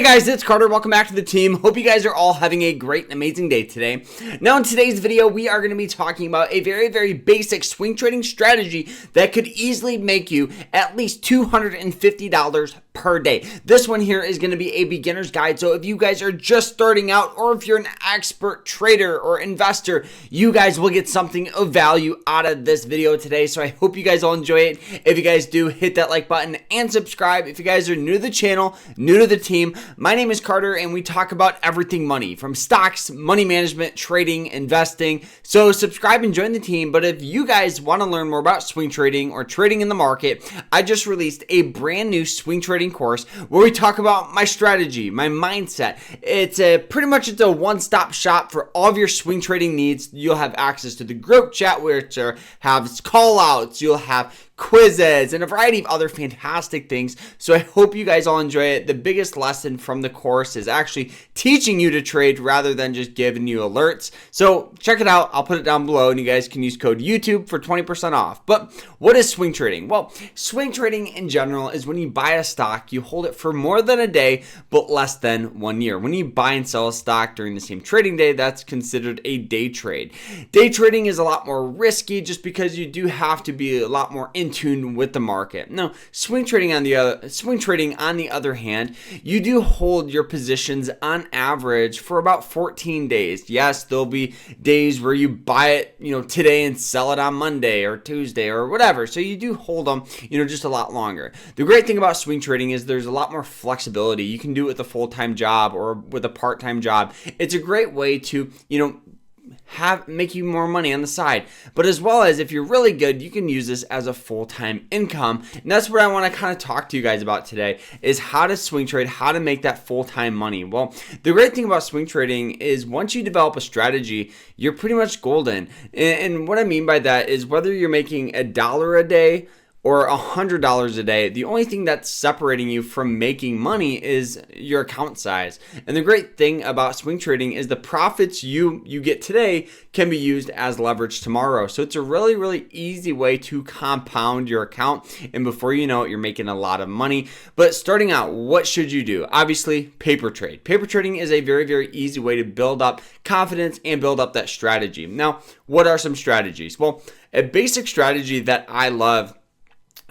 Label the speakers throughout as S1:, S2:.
S1: Guys, it's Carter. Welcome back to the team. Hope you guys are all having a great and amazing day today. Now in today's video, we are going to be talking about a very basic swing trading strategy that could easily make you at least $250 per day. This one here is going to be a beginner's guide. So if you guys are just starting out, or if you're an expert trader or investor, you guys will get something of value out of this video today. So I hope you guys all enjoy it. If you guys do, hit that like button and subscribe. If you guys are new to the channel, new to the team, my name is Carter and we talk about everything money, from stocks, money management, trading, investing. So subscribe and join the team. But if you guys want to learn more about swing trading or trading in the market, I just released a brand new swing trading course where we talk about my strategy, my mindset. It's a one-stop shop for all of your swing trading needs. You'll have access to the group chat, which have call outs. You'll have quizzes and a variety of other fantastic things. So I hope you guys all enjoy it. The biggest lesson from the course is actually teaching you to trade rather than just giving you alerts. So check it out. I'll put it down below and you guys can use code YouTube for 20% off. But what is swing trading? Well, swing trading in general is when you buy a stock, you hold it for more than a day, but less than 1 year. When you buy and sell a stock during the same trading day, that's considered a day trade. Day trading is a lot more risky just because you do have to be a lot more in tune with the market. Now, swing trading on the other hand, you do hold your positions on average for about 14 days. Yes, there'll be days where you buy it, today and sell it on Monday or Tuesday or whatever. So you do hold them, just a lot longer. The great thing about swing trading is there's a lot more flexibility. You can do it with a full-time job or with a part-time job. It's a great way to, make you more money on the side. But as well as if you're really good, you can use this as a full-time income. And that's what I want to kind of talk to you guys about today, is how to swing trade, how to make that full-time money. Well, the great thing about swing trading is once you develop a strategy, you're pretty much golden. And what I mean by that is whether you're making $1 a day or $100 a day, the only thing that's separating you from making money is your account size. And the great thing about swing trading is the profits you get today can be used as leverage tomorrow. So it's a really easy way to compound your account. And before you know it, you're making a lot of money. But starting out, what should you do? Obviously, paper trade. Paper trading is a very easy way to build up confidence and build up that strategy. Now, what are some strategies? Well, a basic strategy that I love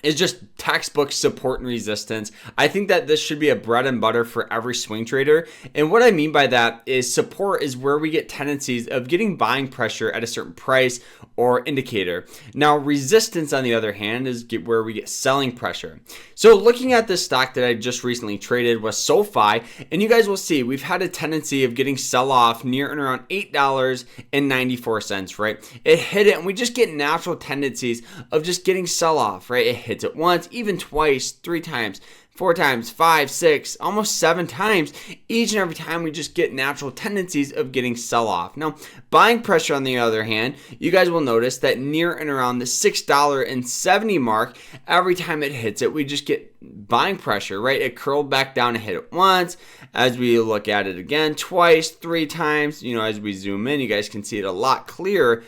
S1: is just textbook support and resistance. I think that this should be a bread and butter for every swing trader. And what I mean by that is support is where we get tendencies of getting buying pressure at a certain price or indicator. Now, resistance, on the other hand, is where we get selling pressure. So looking at this stock that I just recently traded was SoFi, and you guys will see we've had a tendency of getting sell off near and around $8.94, right? It hit it and we just get natural tendencies of just getting sell off, right? It hits it once, even twice, 3 times, 4 times, 5, 6, almost 7 times. Each and every time we just get natural tendencies of getting sell off. Now, buying pressure, on the other hand, you guys will notice that near and around the $6.70 mark, every time it hits it, we just get buying pressure, right? It curled back down and hit it once. As we look at it again, twice, 3 times, as we zoom in, you guys can see it a lot clearer,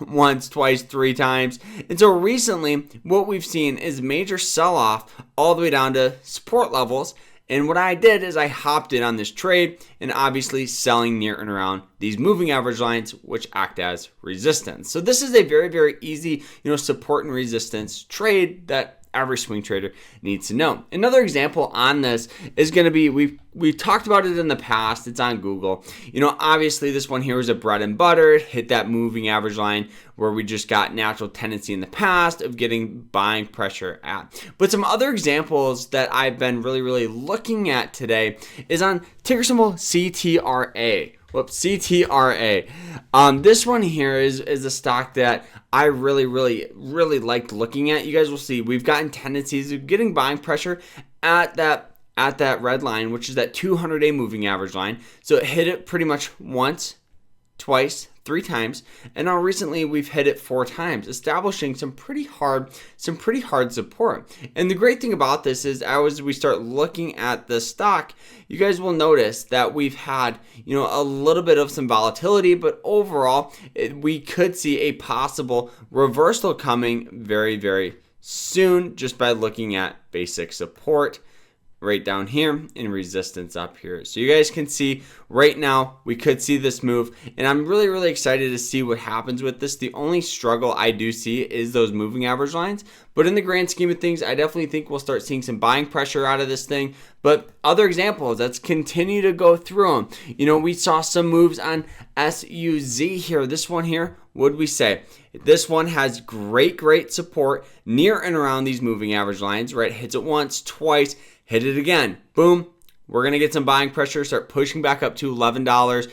S1: once, twice, 3 times. And so recently what we've seen is major sell-off all the way down to support levels. And what I did is I hopped in on this trade and obviously selling near and around these moving average lines, which act as resistance. So this is a very easy, support and resistance trade that every swing trader needs to know. Another example on this is going to be, we've talked about it in the past. It's on Google. Obviously this one here is a bread and butter. It hit that moving average line where we just got natural tendency in the past of getting buying pressure at. But some other examples that I've been really looking at today is on ticker symbol CTRA. CTRA. This one here is a stock that I really liked looking at. You guys will see we've gotten tendencies of getting buying pressure at that red line, which is that 200-day moving average line. So it hit it pretty much once, twice, 3 times, and now recently we've hit it 4 times, establishing some pretty hard support. And the great thing about this is, as we start looking at the stock, you guys will notice that we've had a little bit of some volatility, but overall we could see a possible reversal coming very soon just by looking at basic support, right down here, and resistance up here. So you guys can see right now we could see this move, and I'm really excited to see what happens with this. The only struggle I do see is those moving average lines, but in the grand scheme of things, I definitely think we'll start seeing some buying pressure out of this thing. But other examples, let's continue to go through them. You know, we saw some moves on SUZ here. This one here, what did we say? This one has great support near and around these moving average lines, right? Hits it once, twice, hit it again. Boom. We're going to get some buying pressure, start pushing back up to $11.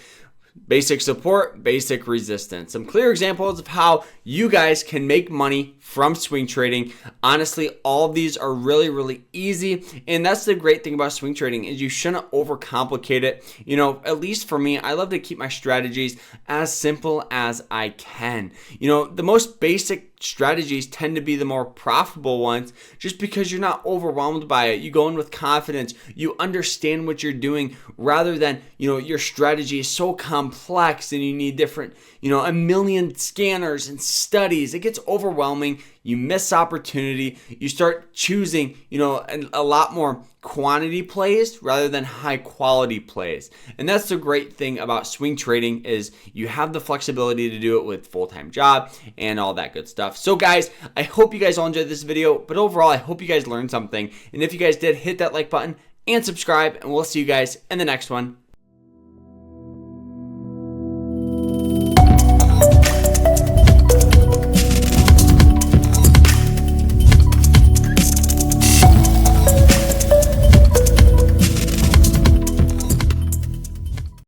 S1: Basic support, basic resistance. Some clear examples of how you guys can make money from swing trading. Honestly, all of these are really easy, and that's the great thing about swing trading is you shouldn't overcomplicate it. You know, at least for me, I love to keep my strategies as simple as I can. You know, the most basic strategies tend to be the more profitable ones just because you're not overwhelmed by it. You go in with confidence, you understand what you're doing, rather than, you know, your strategy is so complex and you need different, you know, a million scanners and studies. It gets overwhelming. You miss opportunity. You start choosing, you know, a lot more quantity plays rather than high quality plays. And that's the great thing about swing trading is you have the flexibility to do it with full-time job and all that good stuff. So guys, I hope you guys all enjoyed this video, but overall, I hope you guys learned something. And if you guys did, hit that like button and subscribe, and we'll see you guys in the next one.